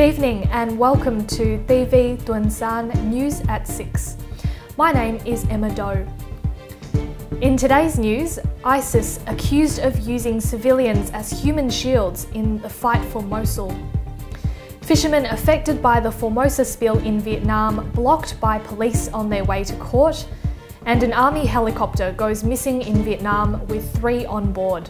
evening and welcome to TiVi Tuan-san News at 6. My name is Emma Doe. In today's news, ISIS accused of using civilians as human shields in the fight for Mosul. Fishermen affected by the Formosa spill in Vietnam blocked by police on their way to court. And an army helicopter goes missing in Vietnam with 3 on board.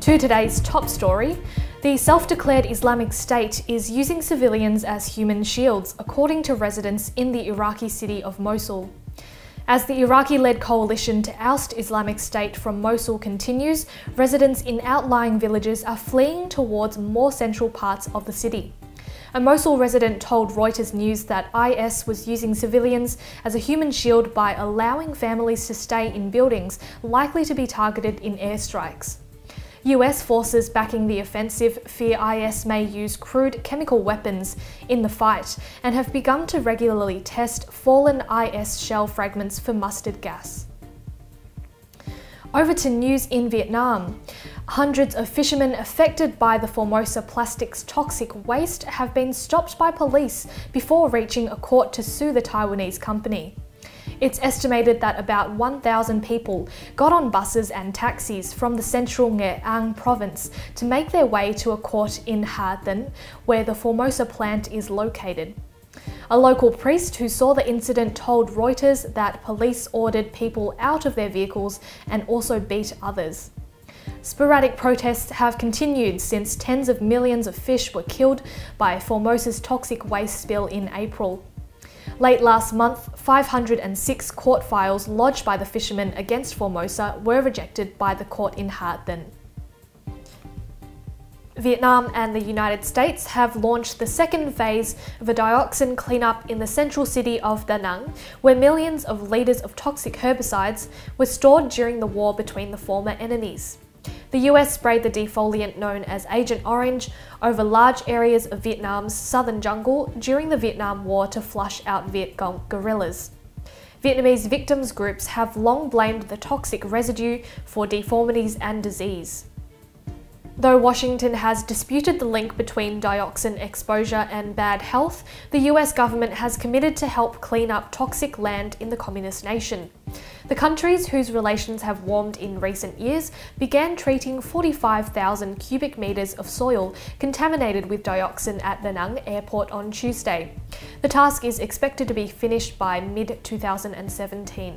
To today's top story, the self-declared Islamic State is using civilians as human shields, according to residents in the Iraqi city of Mosul. As the Iraqi-led coalition to oust Islamic State from Mosul continues, residents in outlying villages are fleeing towards more central parts of the city. A Mosul resident told Reuters News that IS was using civilians as a human shield by allowing families to stay in buildings likely to be targeted in airstrikes. US forces backing the offensive fear IS may use crude chemical weapons in the fight and have begun to regularly test fallen IS shell fragments for mustard gas. Over to news in Vietnam. Hundreds of fishermen affected by the Formosa plastic's toxic waste have been stopped by police before reaching a court to sue the Taiwanese company. It's estimated that about 1,000 people got on buses and taxis from the central Nghệ An province to make their way to a court in Hà Tĩnh, where the Formosa plant is located. A local priest who saw the incident told Reuters that police ordered people out of their vehicles and also beat others. Sporadic protests have continued since tens of millions of fish were killed by Formosa's toxic waste spill in April. Late last month, 506 court files lodged by the fishermen against Formosa were rejected by the court in Hà Tĩnh. Vietnam and the United States have launched the second phase of a dioxin cleanup in the central city of Da Nang, where millions of litres of toxic herbicides were stored during the war between the former enemies. The US sprayed the defoliant known as Agent Orange over large areas of Vietnam's southern jungle during the Vietnam War to flush out Viet Cong guerrillas. Vietnamese victims groups have long blamed the toxic residue for deformities and disease. Though Washington has disputed the link between dioxin exposure and bad health, the US government has committed to help clean up toxic land in the communist nation. The countries whose relations have warmed in recent years began treating 45,000 cubic meters of soil contaminated with dioxin at Da Nang airport on Tuesday. The task is expected to be finished by mid-2017.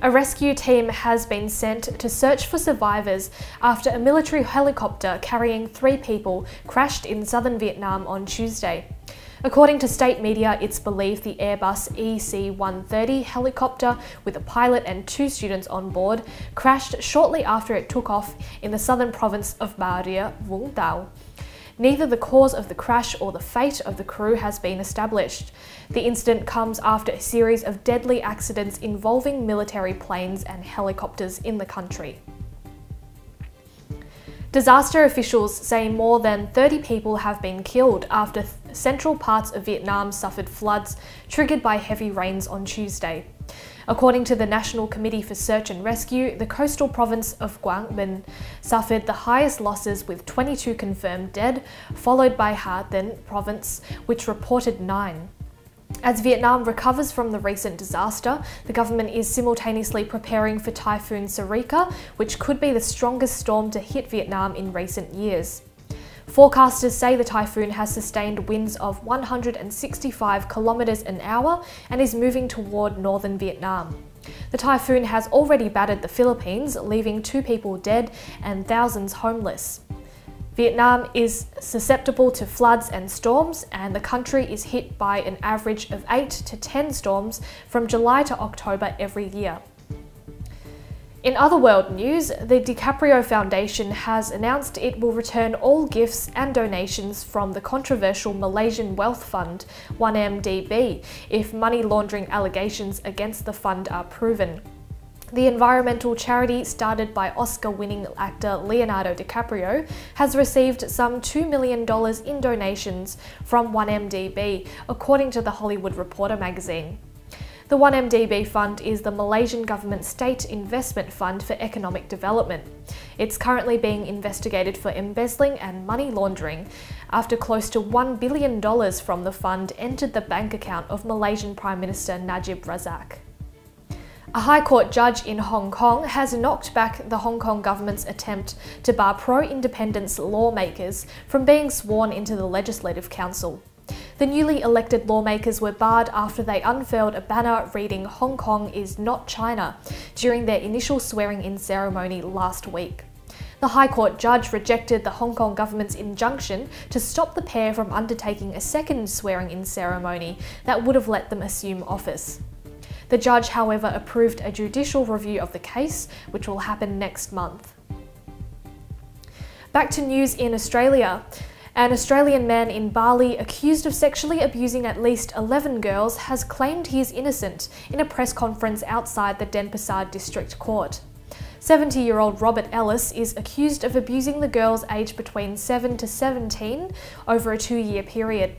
A rescue team has been sent to search for survivors after a military helicopter carrying 3 people crashed in southern Vietnam on Tuesday. According to state media, it's believed the Airbus EC-130 helicopter with a pilot and 2 students on board crashed shortly after it took off in the southern province of Bà Rịa, Vũng Tàu. Neither the cause of the crash or the fate of the crew has been established. The incident comes after a series of deadly accidents involving military planes and helicopters in the country. Disaster officials say more than 30 people have been killed after central parts of Vietnam suffered floods triggered by heavy rains on Tuesday. According to the National Committee for Search and Rescue, the coastal province of Quảng Bình suffered the highest losses with 22 confirmed dead, followed by Hà Tĩnh province, which reported 9. As Vietnam recovers from the recent disaster, the government is simultaneously preparing for Typhoon Sarika, which could be the strongest storm to hit Vietnam in recent years. Forecasters say the typhoon has sustained winds of 165 kilometers an hour and is moving toward northern Vietnam. The typhoon has already battered the Philippines, leaving 2 people dead and thousands homeless. Vietnam is susceptible to floods and storms, and the country is hit by an average of 8 to 10 storms from July to October every year. In other world news, the DiCaprio Foundation has announced it will return all gifts and donations from the controversial Malaysian wealth fund 1MDB if money laundering allegations against the fund are proven. The environmental charity, started by Oscar-winning actor Leonardo DiCaprio, has received some $2 million in donations from 1MDB, according to The Hollywood Reporter magazine. The 1MDB fund is the Malaysian government state investment fund for economic development. It's currently being investigated for embezzling and money laundering after close to $1 billion from the fund entered the bank account of Malaysian Prime Minister Najib Razak. A High Court judge in Hong Kong has knocked back the Hong Kong government's attempt to bar pro-independence lawmakers from being sworn into the Legislative Council. The newly elected lawmakers were barred after they unfurled a banner reading "Hong Kong is not China" during their initial swearing-in ceremony last week. The High Court judge rejected the Hong Kong government's injunction to stop the pair from undertaking a second swearing-in ceremony that would have let them assume office. The judge, however, approved a judicial review of the case, which will happen next month. Back to news in Australia. An Australian man in Bali accused of sexually abusing at least 11 girls has claimed he is innocent in a press conference outside the Denpasar District Court. 70-year-old Robert Ellis is accused of abusing the girls aged between 7 to 17 over a 2-year period.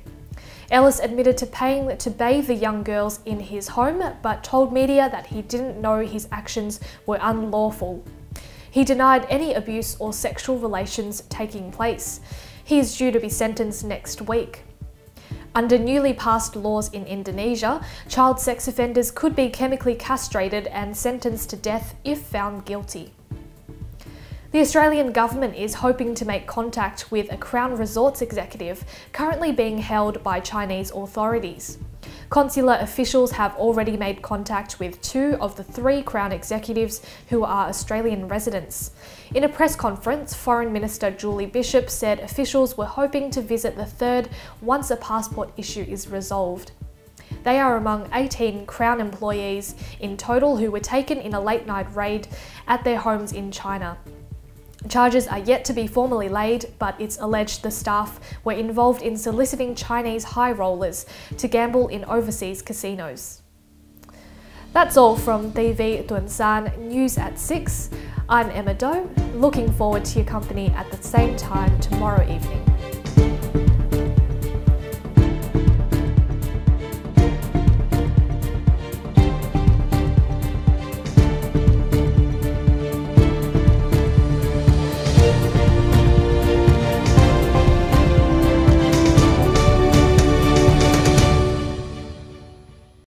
Ellis admitted to paying to bathe the young girls in his home, but told media that he didn't know his actions were unlawful. He denied any abuse or sexual relations taking place. He is due to be sentenced next week. Under newly passed laws in Indonesia, child sex offenders could be chemically castrated and sentenced to death if found guilty. The Australian government is hoping to make contact with a Crown Resorts executive currently being held by Chinese authorities. Consular officials have already made contact with 2 of the 3 Crown executives who are Australian residents. In a press conference, Foreign Minister Julie Bishop said officials were hoping to visit the 3rd once a passport issue is resolved. They are among 18 Crown employees in total who were taken in a late-night raid at their homes in China. Charges are yet to be formally laid, but it's alleged the staff were involved in soliciting Chinese high rollers to gamble in overseas casinos. That's all from TiVi Tuan-san News at 6. I'm Emma Doe, looking forward to your company at the same time tomorrow evening.